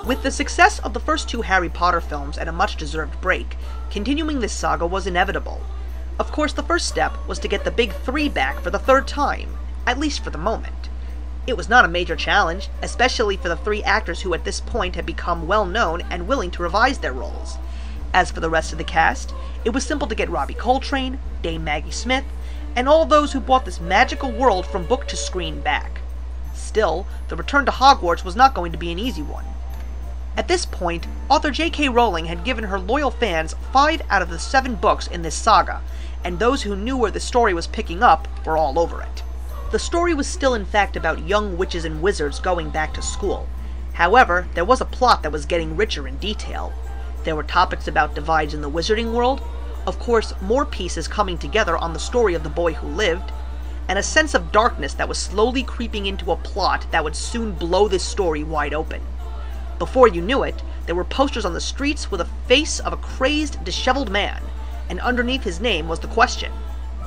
With the success of the first two Harry Potter films and a much-deserved break, continuing this saga was inevitable. Of course, the first step was to get the big three back for the third time, at least for the moment. It was not a major challenge, especially for the three actors who at this point had become well-known and willing to revise their roles. As for the rest of the cast, it was simple to get Robbie Coltrane, Dame Maggie Smith, and all those who brought this magical world from book to screen back. Still, the return to Hogwarts was not going to be an easy one. At this point, author J.K. Rowling had given her loyal fans 5 out of the 7 books in this saga, and those who knew where the story was picking up were all over it. The story was still in fact about young witches and wizards going back to school. However, there was a plot that was getting richer in detail. There were topics about divides in the wizarding world, of course more pieces coming together on the story of the boy who lived, and a sense of darkness that was slowly creeping into a plot that would soon blow this story wide open. Before you knew it, there were posters on the streets with a face of a crazed, disheveled man, and underneath his name was the question,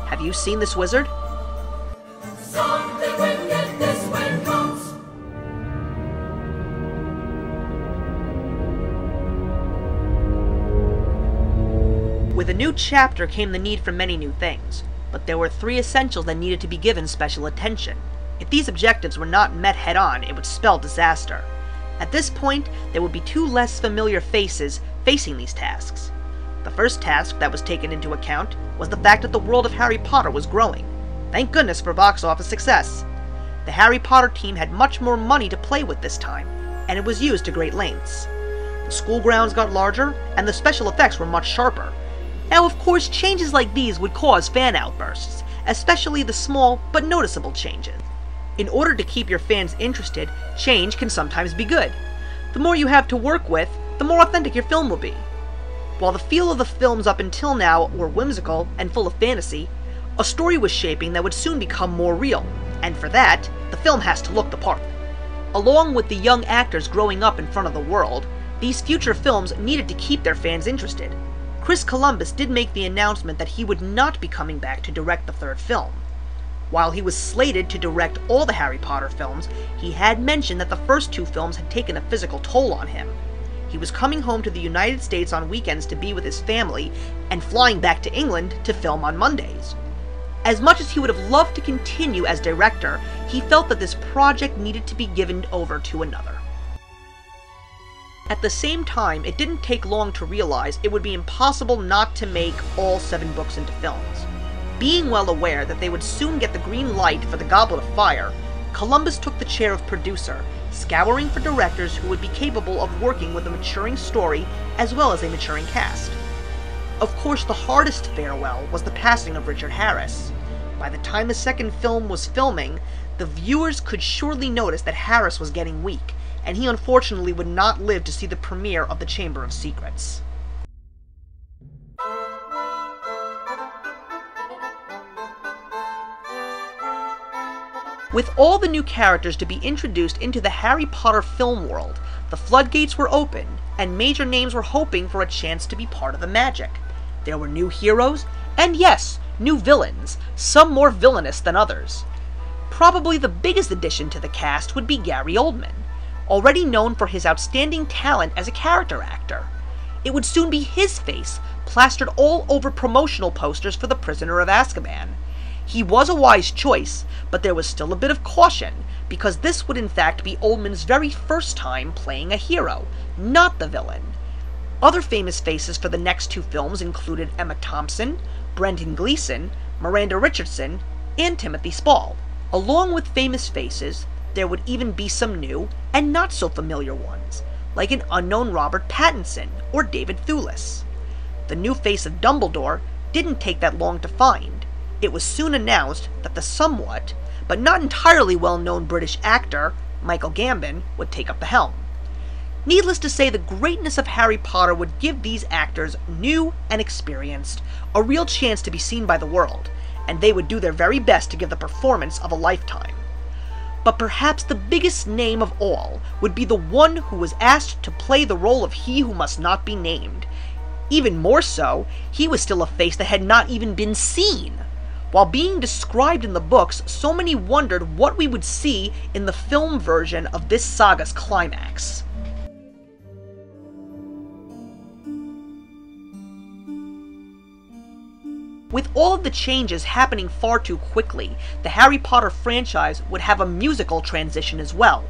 "Have you seen this wizard?" Something wicked this way comes. With a new chapter came the need for many new things, but there were 3 essentials that needed to be given special attention. If these objectives were not met head-on, it would spell disaster. At this point, there would be 2 less familiar faces facing these tasks. The first task that was taken into account was the fact that the world of Harry Potter was growing. Thank goodness for box office success. The Harry Potter team had much more money to play with this time, and it was used to great lengths. The school grounds got larger, and the special effects were much sharper. Now, of course, changes like these would cause fan outbursts, especially the small but noticeable changes. In order to keep your fans interested, change can sometimes be good. The more you have to work with, the more authentic your film will be. While the feel of the films up until now were whimsical and full of fantasy, a story was shaping that would soon become more real, and for that, the film has to look the part. Along with the young actors growing up in front of the world, these future films needed to keep their fans interested. Chris Columbus did make the announcement that he would not be coming back to direct the third film. While he was slated to direct all the Harry Potter films, he had mentioned that the first 2 films had taken a physical toll on him. He was coming home to the United States on weekends to be with his family, and flying back to England to film on Mondays. As much as he would have loved to continue as director, he felt that this project needed to be given over to another. At the same time, it didn't take long to realize it would be impossible not to make all 7 books into films. Being well aware that they would soon get the green light for the Goblet of Fire, Columbus took the chair of producer, scouring for directors who would be capable of working with a maturing story as well as a maturing cast. Of course, the hardest farewell was the passing of Richard Harris. By the time the second film was filming, the viewers could surely notice that Harris was getting weak, and he unfortunately would not live to see the premiere of The Chamber of Secrets. With all the new characters to be introduced into the Harry Potter film world, the floodgates were opened, and major names were hoping for a chance to be part of the magic. There were new heroes, and yes, new villains, some more villainous than others. Probably the biggest addition to the cast would be Gary Oldman, already known for his outstanding talent as a character actor. It would soon be his face, plastered all over promotional posters for The Prisoner of Azkaban. He was a wise choice, but there was still a bit of caution, because this would in fact be Oldman's very first time playing a hero, not the villain. Other famous faces for the next two films included Emma Thompson, Brendan Gleeson, Miranda Richardson, and Timothy Spall. Along with famous faces, there would even be some new and not so familiar ones, like an unknown Robert Pattinson or David Thewlis. The new face of Dumbledore didn't take that long to find. It was soon announced that the somewhat, but not entirely well-known British actor, Michael Gambon, would take up the helm. Needless to say, the greatness of Harry Potter would give these actors, new and experienced, a real chance to be seen by the world, and they would do their very best to give the performance of a lifetime. But perhaps the biggest name of all would be the one who was asked to play the role of He Who Must Not Be Named. Even more so, he was still a face that had not even been seen. While being described in the books, so many wondered what we would see in the film version of this saga's climax. With all of the changes happening far too quickly, the Harry Potter franchise would have a musical transition as well.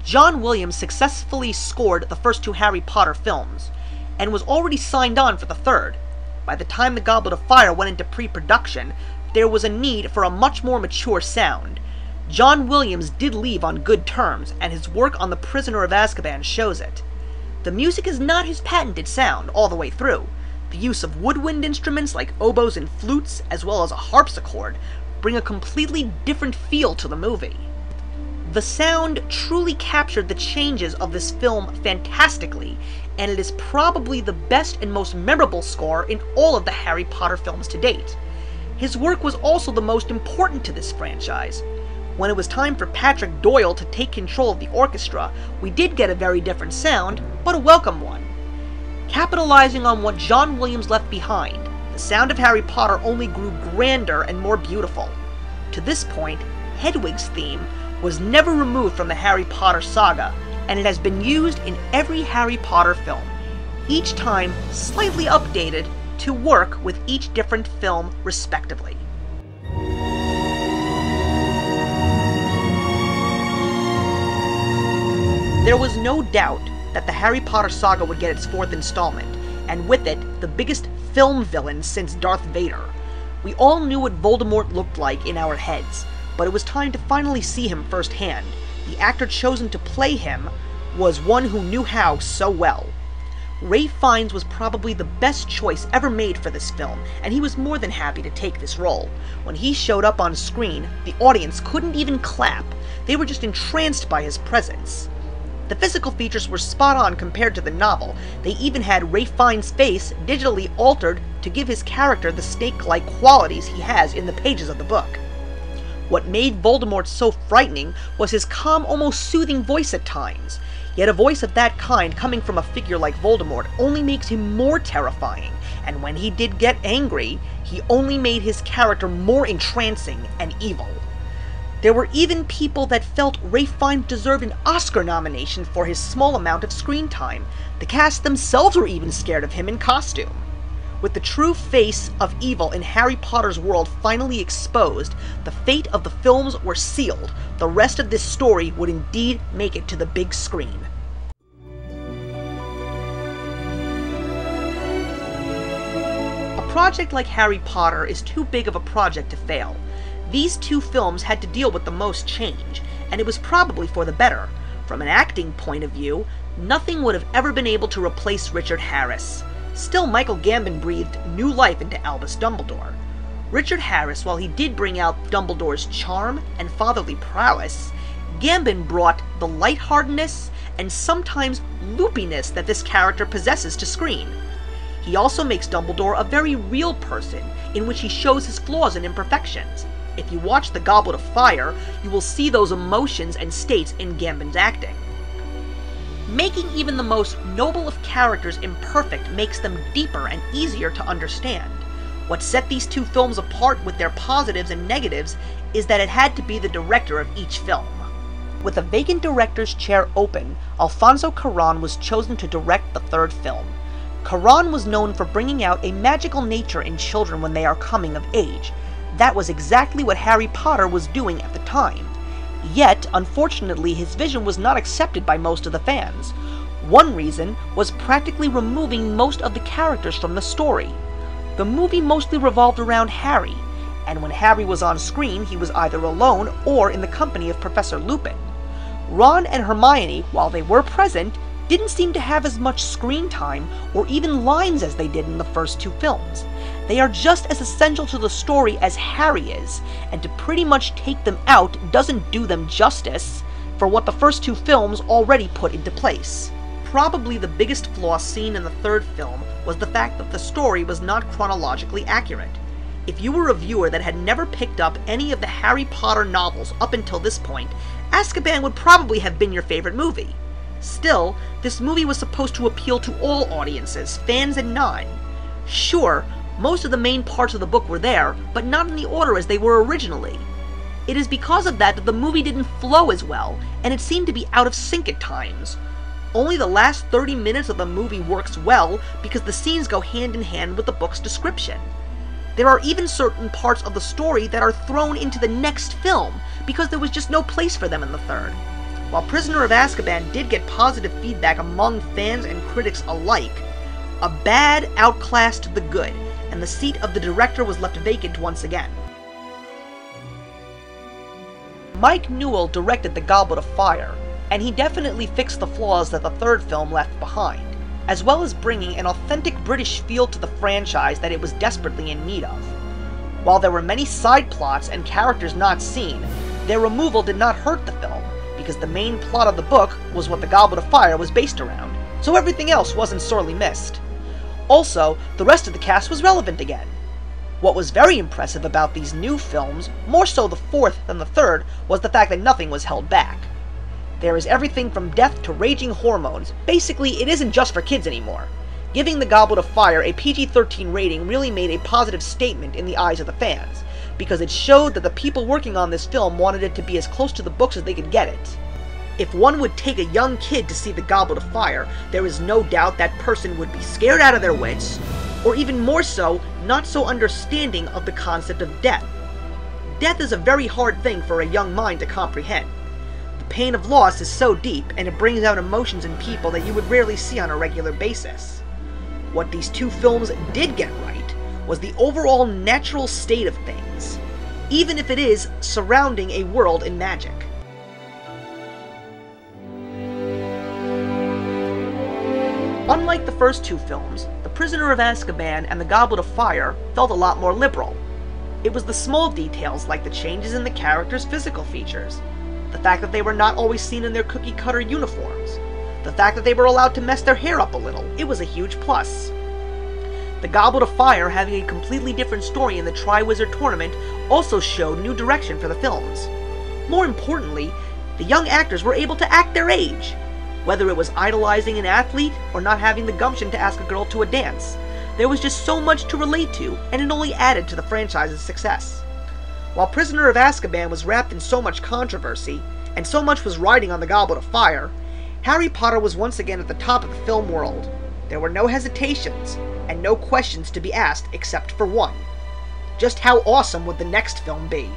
John Williams successfully scored the first two Harry Potter films, and was already signed on for the third. By the time the Goblet of Fire went into pre-production, there was a need for a much more mature sound. John Williams did leave on good terms, and his work on The Prisoner of Azkaban shows it. The music is not his patented sound all the way through. The use of woodwind instruments like oboes and flutes, as well as a harpsichord, bring a completely different feel to the movie. The sound truly captured the changes of this film fantastically, and it is probably the best and most memorable score in all of the Harry Potter films to date. His work was also the most important to this franchise. When it was time for Patrick Doyle to take control of the orchestra, we did get a very different sound, but a welcome one. Capitalizing on what John Williams left behind, the sound of Harry Potter only grew grander and more beautiful. To this point, Hedwig's theme was never removed from the Harry Potter saga, and it has been used in every Harry Potter film, each time slightly updated to work with each different film respectively. There was no doubt that the Harry Potter saga would get its fourth installment, and with it, the biggest film villain since Darth Vader. We all knew what Voldemort looked like in our heads, but it was time to finally see him firsthand. The actor chosen to play him was one who knew how so well. Ralph Fiennes was probably the best choice ever made for this film, and he was more than happy to take this role. When he showed up on screen, the audience couldn't even clap. They were just entranced by his presence. The physical features were spot on compared to the novel. They even had Ralph Fiennes' face digitally altered to give his character the snake-like qualities he has in the pages of the book. What made Voldemort so frightening was his calm, almost soothing voice at times. Yet a voice of that kind coming from a figure like Voldemort only makes him more terrifying, and when he did get angry, he only made his character more entrancing and evil. There were even people that felt Ralph Fiennes deserved an Oscar nomination for his small amount of screen time. The cast themselves were even scared of him in costume. With the true face of evil in Harry Potter's world finally exposed, the fate of the films were sealed. The rest of this story would indeed make it to the big screen. A project like Harry Potter is too big of a project to fail. These two films had to deal with the most change, and it was probably for the better. From an acting point of view, nothing would have ever been able to replace Richard Harris. Still, Michael Gambon breathed new life into Albus Dumbledore. Richard Harris, while he did bring out Dumbledore's charm and fatherly prowess, Gambon brought the lightheartedness and sometimes loopiness that this character possesses to screen. He also makes Dumbledore a very real person, in which he shows his flaws and imperfections. If you watch The Goblet of Fire, you will see those emotions and states in Gambon's acting. Making even the most noble of characters imperfect makes them deeper and easier to understand. What set these two films apart with their positives and negatives is that it had to be the director of each film. With a vacant director's chair open, Alfonso Cuarón was chosen to direct the third film. Quran was known for bringing out a magical nature in children when they are coming of age. That was exactly what Harry Potter was doing at the time. Yet, unfortunately, his vision was not accepted by most of the fans. One reason was practically removing most of the characters from the story. The movie mostly revolved around Harry, and when Harry was on screen, he was either alone or in the company of Professor Lupin. Ron and Hermione, while they were present, didn't seem to have as much screen time or even lines as they did in the first two films. They are just as essential to the story as Harry is, and to pretty much take them out doesn't do them justice for what the first two films already put into place. Probably the biggest flaw seen in the third film was the fact that the story was not chronologically accurate. If you were a viewer that had never picked up any of the Harry Potter novels up until this point, Azkaban would probably have been your favorite movie. Still, this movie was supposed to appeal to all audiences, fans and non. Sure, most of the main parts of the book were there, but not in the order as they were originally. It is because of that the movie didn't flow as well, and it seemed to be out of sync at times. Only the last 30 minutes of the movie works well because the scenes go hand in hand with the book's description. There are even certain parts of the story that are thrown into the next film because there was just no place for them in the third. While Prisoner of Azkaban did get positive feedback among fans and critics alike, a bad outclassed the good, and the seat of the director was left vacant once again. Mike Newell directed The Goblet of Fire, and he definitely fixed the flaws that the third film left behind, as well as bringing an authentic British feel to the franchise that it was desperately in need of. While there were many side plots and characters not seen, their removal did not hurt the film, because the main plot of the book was what The Goblet of Fire was based around, so everything else wasn't sorely missed. Also, the rest of the cast was relevant again. What was very impressive about these new films, more so the fourth than the third, was the fact that nothing was held back. There is everything from death to raging hormones. Basically, it isn't just for kids anymore. Giving The Goblet of Fire a PG-13 rating really made a positive statement in the eyes of the fans, because it showed that the people working on this film wanted it to be as close to the books as they could get it. If one would take a young kid to see The Goblet of Fire, there is no doubt that person would be scared out of their wits, or even more so, not so understanding of the concept of death. Death is a very hard thing for a young mind to comprehend. The pain of loss is so deep, and it brings out emotions in people that you would rarely see on a regular basis. What these two films did get right was the overall natural state of things, even if it is surrounding a world in magic. Unlike the first two films, The Prisoner of Azkaban and The Goblet of Fire felt a lot more liberal. It was the small details like the changes in the characters' physical features, the fact that they were not always seen in their cookie-cutter uniforms, the fact that they were allowed to mess their hair up a little. It was a huge plus. The Goblet of Fire, having a completely different story in the Triwizard Tournament, also showed new direction for the films. More importantly, the young actors were able to act their age. Whether it was idolizing an athlete or not having the gumption to ask a girl to a dance, there was just so much to relate to, and it only added to the franchise's success. While Prisoner of Azkaban was wrapped in so much controversy, and so much was riding on the Goblet of Fire, Harry Potter was once again at the top of the film world. There were no hesitations, and no questions to be asked except for one. Just how awesome would the next film be?